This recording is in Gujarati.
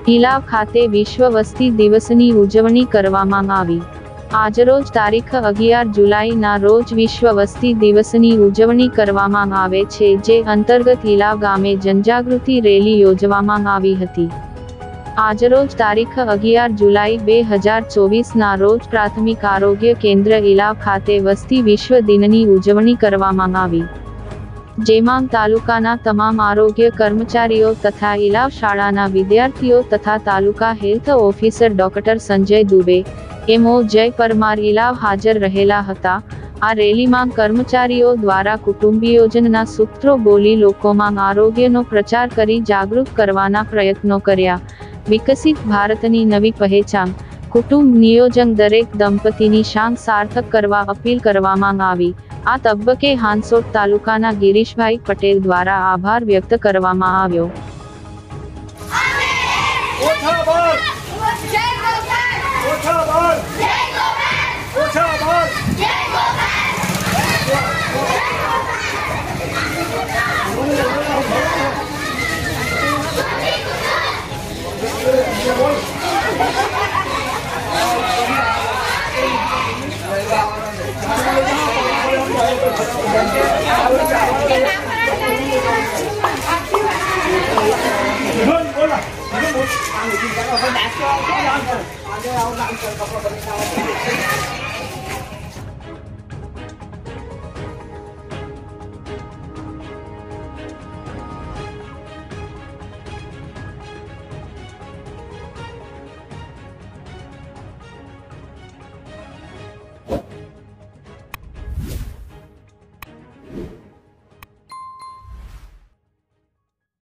ઇલાવ ખાતે વિશ્વ વસ્તી દિવસની ઉજવણી કરવામાં આવી। આજરોજ તારીખ 11 જુલાઈના રોજ વિશ્વ વસ્તી દિવસની ઉજવણી કરવામાં આવે છે, જે અંતર્ગત ઇલાવ ગામે જનજાગૃતિ રેલી યોજવામાં આવી હતી। આજરોજ તારીખ 11 જુલાઈ 2024ના રોજ પ્રાથમિક આરોગ્ય કેન્દ્ર ઇલાવ ખાતે વસ્તી વિશ્વ દિનની ઉજવણી કરવામાં આવી, જેમાં તાલુકાના તમામ આરોગ્ય કર્મચારીઓ તથા ઇલાવ શાળાના વિદ્યાર્થીઓ તથા taluka health officer doctor Sanjay Dubey, MO Jay Parmar ઇલાવ હાજર રહેલા હતા। આ રેલીમાં કર્મચારીઓ દ્વારા કુટુંબી યોજનાના સૂત્રો બોલી લોકોમાં આરોગ્યનો પ્રચાર કરી જાગૃત કરવાના પ્રયત્નો કર્યા। વિકસિત ભારતની નવી પહેચાન, કુટુંબ નિયોજન દરેક દંપતીની શાન સાર્થક કરવા અપીલ કરવામાં આવી। આ તબક્કે હાંસોટ તાલુકાના ગિરીશભાઈ પટેલ દ્વારા આભાર વ્યક્ત કરવામાં આવ્યો। જય ગોપાલ, જય ગોપાલ, જય ગોપાલ, જય ગોપાલ, જય